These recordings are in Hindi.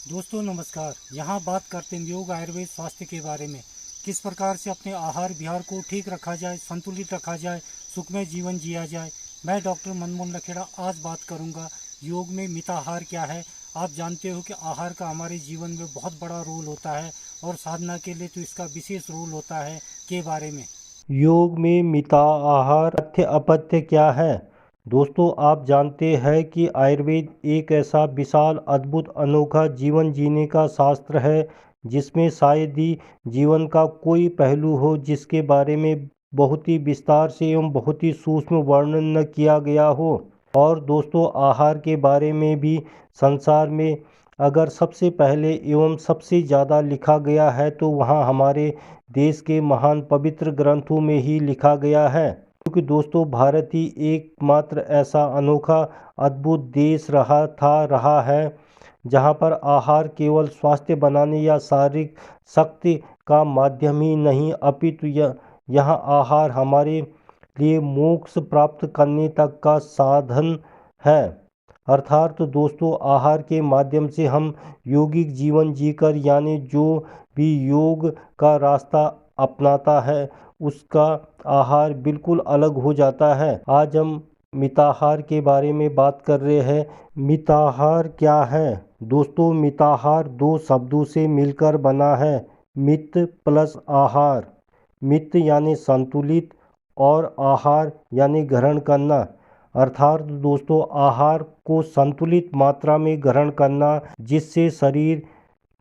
दोस्तों नमस्कार। यहाँ बात करते हैं योग आयुर्वेद स्वास्थ्य के बारे में। किस प्रकार से अपने आहार विहार को ठीक रखा जाए, संतुलित रखा जाए, सुखमय जीवन जिया जाए। मैं डॉक्टर मनमोहन लखेड़ा आज बात करूँगा योग में मिताहार क्या है। आप जानते हो कि आहार का हमारे जीवन में बहुत बड़ा रोल होता है और साधना के लिए तो इसका विशेष रोल होता है के बारे में। योग में मिता आहार तथ्य अपथ्य क्या है। दोस्तों, आप जानते हैं कि आयुर्वेद एक ऐसा विशाल अद्भुत अनोखा जीवन जीने का शास्त्र है जिसमें शायद ही जीवन का कोई पहलू हो जिसके बारे में बहुत ही विस्तार से एवं बहुत ही सूक्ष्म वर्णन न किया गया हो। और दोस्तों, आहार के बारे में भी संसार में अगर सबसे पहले एवं सबसे ज़्यादा लिखा गया है तो वहाँ हमारे देश के महान पवित्र ग्रंथों में ही लिखा गया है। क्योंकि दोस्तों, भारत ही एकमात्र ऐसा अनोखा अद्भुत देश रहा है जहाँ पर आहार केवल स्वास्थ्य बनाने या शारीरिक शक्ति का माध्यम ही नहीं अपितु यहाँ आहार हमारे लिए मोक्ष प्राप्त करने तक का साधन है। अर्थात तो दोस्तों, आहार के माध्यम से हम योगिक जीवन जीकर यानी जो भी योग का रास्ता अपनाता है उसका आहार बिल्कुल अलग हो जाता है। आज हम मिताहार के बारे में बात कर रहे हैं। मिताहार क्या है? दोस्तों, मिताहार दो शब्दों से मिलकर बना है, मित प्लस आहार। मित यानी संतुलित और आहार यानी ग्रहण करना। अर्थात दोस्तों, आहार को संतुलित मात्रा में ग्रहण करना जिससे शरीर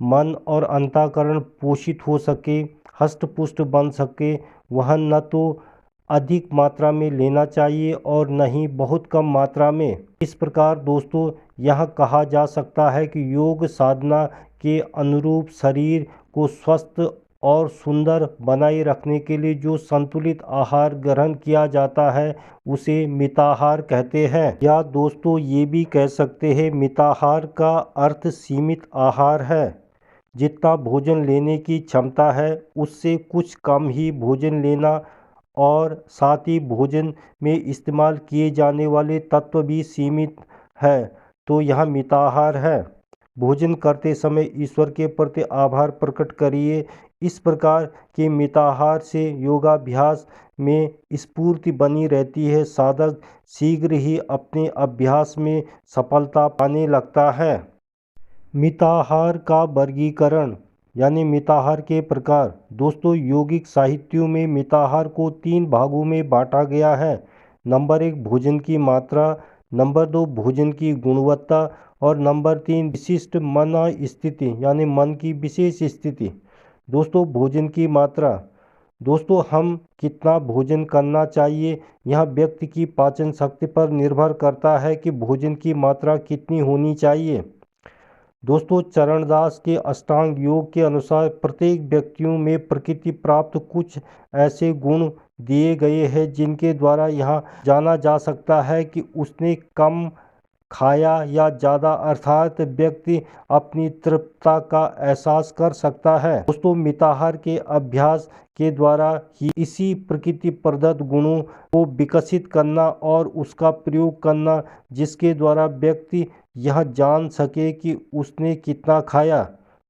मन और अंतःकरण पोषित हो सके, हष्ट पुष्ट बन सके। वह न तो अधिक मात्रा में लेना चाहिए और न ही बहुत कम मात्रा में। इस प्रकार दोस्तों, यह कहा जा सकता है कि योग साधना के अनुरूप शरीर को स्वस्थ और सुंदर बनाए रखने के लिए जो संतुलित आहार ग्रहण किया जाता है उसे मिताहार कहते हैं। या दोस्तों, ये भी कह सकते हैं मिताहार का अर्थ सीमित आहार है। जितना भोजन लेने की क्षमता है उससे कुछ कम ही भोजन लेना और साथ ही भोजन में इस्तेमाल किए जाने वाले तत्व भी सीमित है, तो यह मिताहार है। भोजन करते समय ईश्वर के प्रति आभार प्रकट करिए। इस प्रकार के मिताहार से योगाभ्यास में स्फूर्ति बनी रहती है। साधक शीघ्र ही अपने अभ्यास में सफलता पाने लगता है। मिताहार का वर्गीकरण यानी मिताहार के प्रकार। दोस्तों, यौगिक साहित्यों में मिताहार को 3 भागों में बांटा गया है। नंबर 1 भोजन की मात्रा, नंबर 2 भोजन की गुणवत्ता और नंबर 3 विशिष्ट मन स्थिति यानी मन की विशेष स्थिति। दोस्तों, भोजन की मात्रा। दोस्तों, हम कितना भोजन करना चाहिए यह व्यक्ति की पाचन शक्ति पर निर्भर करता है कि भोजन की मात्रा कितनी होनी चाहिए। दोस्तों, चरणदास के अष्टांग योग के अनुसार प्रत्येक व्यक्तियों में प्रकृति प्राप्त कुछ ऐसे गुण दिए गए हैं जिनके द्वारा यह जाना जा सकता है कि उसने कम खाया या ज़्यादा, अर्थात व्यक्ति अपनी तृप्तता का एहसास कर सकता है। दोस्तों, मिताहार के अभ्यास के द्वारा ही इसी प्रकृति प्रदत्त गुणों को विकसित करना और उसका प्रयोग करना जिसके द्वारा व्यक्ति यह जान सके कि उसने कितना खाया।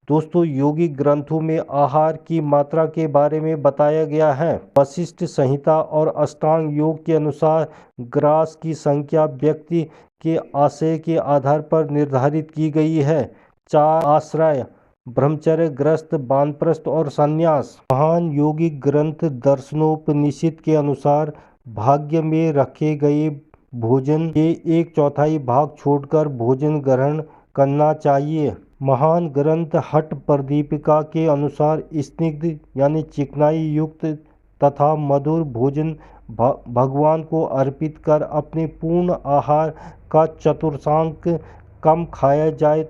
दोस्तों, योगिक ग्रंथों में आहार की मात्रा के बारे में बताया गया है। वशिष्ठ संहिता और अष्टांग योग के अनुसार ग्रास की संख्या व्यक्ति के आशय के आधार पर निर्धारित की गई है। 4 आश्रय, ब्रह्मचर्य, ग्रस्त, वानप्रस्थ और संन्यास। महान योगिक ग्रंथ दर्शनोपनिषद के अनुसार भाग्य में रखे गए भोजन के 1/4 भाग छोड़कर भोजन ग्रहण करना चाहिए। महान ग्रंथ हठ प्रदीपिका के अनुसार स्निग्ध यानी चिकनाई युक्त तथा मधुर भोजन भगवान को अर्पित कर अपने पूर्ण आहार का चतुर्थांश कम खाया जाए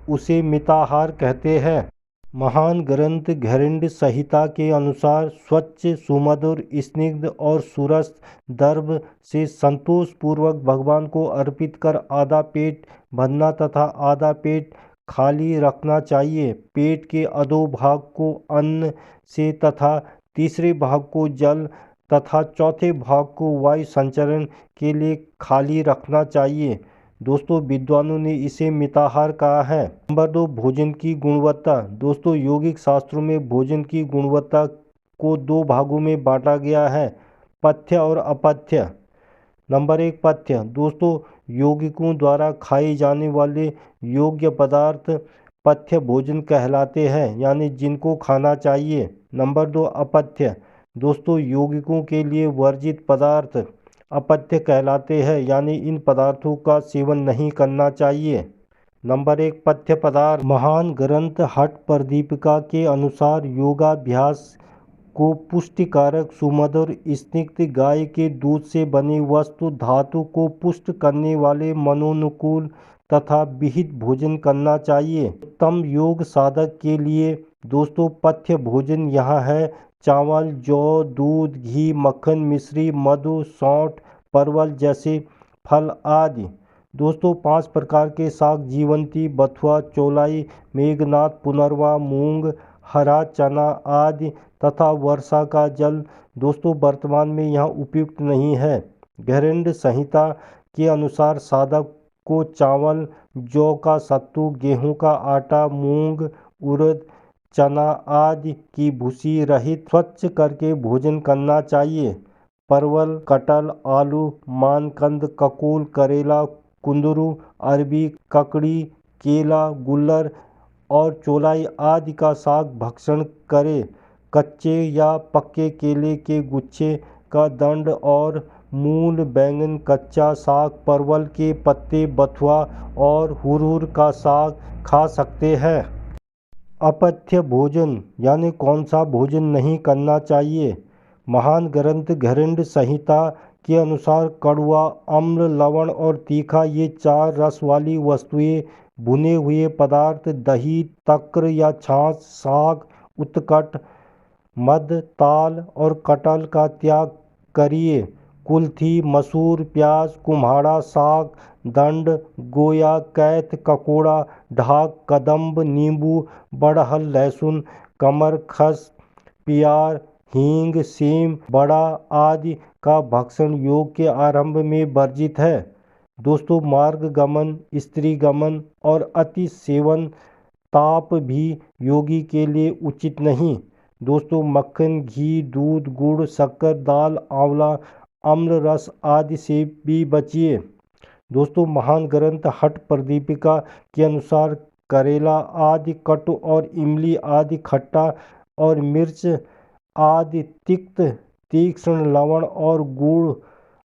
उसे मिताहार कहते हैं। महान ग्रंथ घैरण्य संहिता के अनुसार स्वच्छ, सुमधुर, स्निग्ध और सुरस द्रव्य से संतोषपूर्वक भगवान को अर्पित कर आधा पेट भरना तथा आधा पेट खाली रखना चाहिए। पेट के अधोभाग को अन्न से तथा तीसरे भाग को जल तथा चौथे भाग को वायु संचरण के लिए खाली रखना चाहिए। दोस्तों विद्वानों ने इसे मिताहार कहा है। नंबर 2, भोजन की गुणवत्ता। दोस्तों यौगिक शास्त्रों में भोजन की गुणवत्ता को 2 भागों में बांटा गया है, पथ्य और अपथ्य। नंबर 1, पथ्य। दोस्तों यौगिकों द्वारा खाए जाने वाले योग्य पदार्थ पथ्य भोजन कहलाते हैं, यानी जिनको खाना चाहिए। नंबर 2, अपथ्य। दोस्तों यौगिकों के लिए वर्जित पदार्थ अपथ्य कहलाते हैं, यानी इन पदार्थों का सेवन नहीं करना चाहिए। नंबर 1, पथ्य पदार्थ। महान ग्रंथ हठ प्रदीपिका के अनुसार योगाभ्यास को पुष्टिकारक सुमधुर स्निग्ध गाय के दूध से बनी वस्तु धातु को पुष्ट करने वाले मनोनुकूल तथा विहित भोजन करना चाहिए। उत्तम योग साधक के लिए दोस्तों पथ्य भोजन यहाँ है: चावल, जौ, दूध, घी, मक्खन, मिश्री, मधु, सौंठ, परवल जैसे फल आदि। दोस्तों 5 प्रकार के साग: जीवंती, बथुआ, चौलाई, मेघनाथ, पुनरवा, मूंग, हरा चना आदि तथा वर्षा का जल दोस्तों वर्तमान में यहाँ उपयुक्त नहीं है। घैरेंड संहिता के अनुसार साधक को चावल, जौ का सत्तू, गेहूं का आटा, मूंग, उड़द, चना आदि की भूसी रहित स्वच्छ करके भोजन करना चाहिए। परवल, कटहल, आलू, मानकंद, ककोल, करेला, कुंदरू, अरबी, ककड़ी, केला, गुल्लर और चौलाई आदि का साग भक्षण करें। कच्चे या पक्के केले के गुच्छे का दंड और मूल, बैंगन, कच्चा साग, परवल के पत्ते, बथुआ और हुरहुर का साग खा सकते हैं। अपथ्य भोजन यानी कौन सा भोजन नहीं करना चाहिए? महान ग्रंथ घैरेंड संहिता के अनुसार कड़वा, अम्ल, लवण और तीखा ये 4 रस वाली वस्तुएं, भुने हुए पदार्थ, दही, तक्र या छाछ, साग, उत्कट, मध, ताल और कटहल का त्याग करिए। कुल्थी, मसूर, प्याज, कुम्हाड़ा साग, दंड, गोया, कैथ, ककोड़ा, ढाक, कदम्ब, नींबू, बड़हल, लहसुन, कमर, खस, पियार, हींग, सेम, बड़ा आदि का भक्षण योग के आरंभ में वर्जित है। दोस्तों मार्ग गमन, स्त्री गमन और अति सेवन ताप भी योगी के लिए उचित नहीं। दोस्तों मक्खन, घी, दूध, गुड़, शक्कर, दाल, आंवला, अम्ल रस आदि से भी बचिए। दोस्तों महान ग्रंथ हठ प्रदीपिका के अनुसार करेला आदि कटु और इमली आदि खट्टा और मिर्च आदि तिक्त, तीक्ष्ण, लवण और गुड़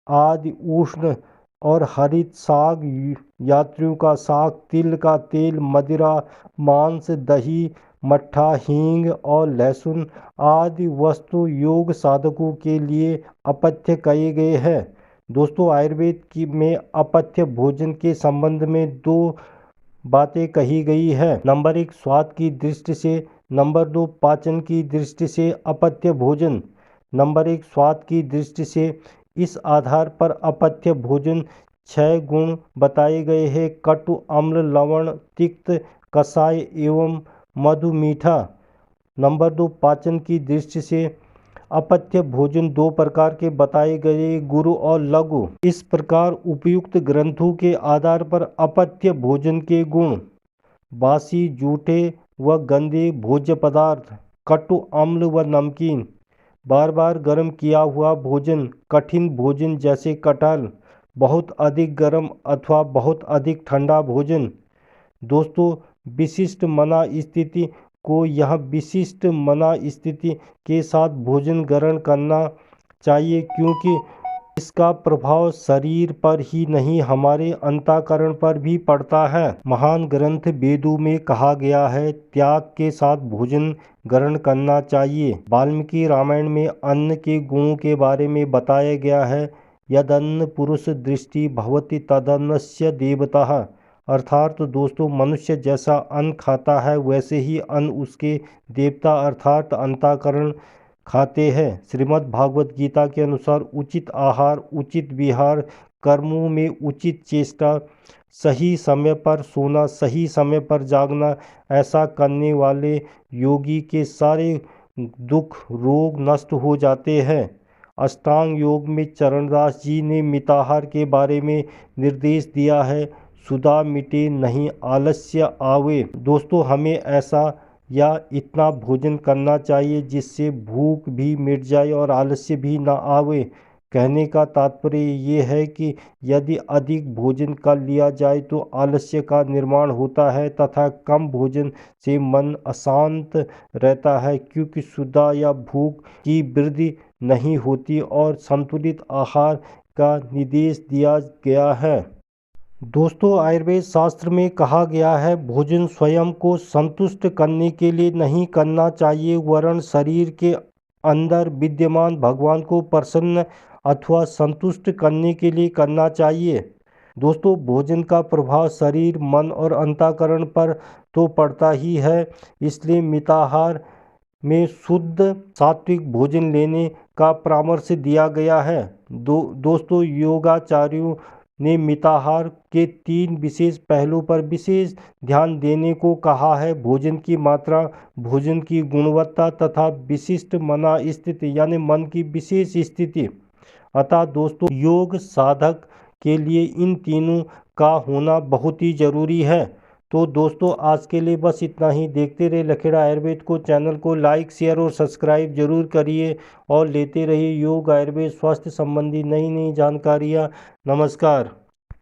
आदि उष्ण और हरित साग, यात्रियों का साग, तिल का तेल, मदिरा, मांस, दही, मट्ठा, हींग और लहसुन आदि वस्तु योग साधकों के लिए अपथ्य कहे गए हैं। दोस्तों आयुर्वेद की में अपथ्य भोजन के संबंध में 2 बातें कही गई है। नंबर 1, स्वाद की दृष्टि से। नंबर 2, पाचन की दृष्टि से अपथ्य भोजन। नंबर 1, स्वाद की दृष्टि से। इस आधार पर अपथ्य भोजन 6 गुण बताए गए हैं: कटु, अम्ल, लवण, तिक्त, कषाय एवं मधु, मीठा। नंबर 2, पाचन की दृष्टि से अपथ्य भोजन 2 प्रकार के बताए गए: गुरु और लघु। इस प्रकार उपयुक्त ग्रंथों के आधार पर अपथ्य भोजन के गुण: बासी, जूठे व गंदे भोज्य पदार्थ, कटु, अम्ल व नमकीन, बार बार गर्म किया हुआ भोजन, कठिन भोजन जैसे कटहल, बहुत अधिक गर्म अथवा बहुत अधिक ठंडा भोजन। दोस्तों विशिष्ट मना स्थिति को यह विशिष्ट मना स्थिति के साथ भोजन ग्रहण करना चाहिए, क्योंकि इसका प्रभाव शरीर पर ही नहीं हमारे अंतःकरण पर भी पड़ता है। महान ग्रंथ वेदों में कहा गया है त्याग के साथ भोजन ग्रहण करना चाहिए। वाल्मीकि रामायण में अन्न के गुणों के बारे में बताया गया है: यदन्न पुरुष दृष्टि भवति तदन्नस्य देवतः। अर्थात दोस्तों मनुष्य जैसा अन्न खाता है वैसे ही अन्न उसके देवता अर्थात अंतःकरण खाते हैं। श्रीमद् भागवत गीता के अनुसार उचित आहार, उचित विहार, कर्मों में उचित चेष्टा, सही समय पर सोना, सही समय पर जागना, ऐसा करने वाले योगी के सारे दुख रोग नष्ट हो जाते हैं। अष्टांग योग में चरणदास जी ने मिताहार के बारे में निर्देश दिया है: सुधा मिटे नहीं आलस्य आवे। दोस्तों हमें ऐसा या इतना भोजन करना चाहिए जिससे भूख भी मिट जाए और आलस्य भी ना आवे। कहने का तात्पर्य ये है कि यदि अधिक भोजन कर लिया जाए तो आलस्य का निर्माण होता है तथा कम भोजन से मन अशांत रहता है, क्योंकि क्षुधा या भूख की वृद्धि नहीं होती और संतुलित आहार का निर्देश दिया गया है। दोस्तों आयुर्वेद शास्त्र में कहा गया है भोजन स्वयं को संतुष्ट करने के लिए नहीं करना चाहिए, वरन शरीर के अंदर विद्यमान भगवान को प्रसन्न अथवा संतुष्ट करने के लिए करना चाहिए। दोस्तों भोजन का प्रभाव शरीर, मन और अंतःकरण पर तो पड़ता ही है, इसलिए मिताहार में शुद्ध सात्विक भोजन लेने का परामर्श दिया गया है। दोस्तों योगाचार्यों ने मिताहार के 3 विशेष पहलुओं पर विशेष ध्यान देने को कहा है: भोजन की मात्रा, भोजन की गुणवत्ता तथा विशिष्ट मना स्थिति यानी मन की विशेष स्थिति। अतः दोस्तों योग साधक के लिए इन तीनों का होना बहुत ही जरूरी है। तो दोस्तों आज के लिए बस इतना ही। देखते रहिए लखेड़ा आयुर्वेद को। चैनल को लाइक, शेयर और सब्सक्राइब जरूर करिए और लेते रहिए योग, आयुर्वेद, स्वास्थ्य संबंधी नई नई जानकारियाँ। नमस्कार।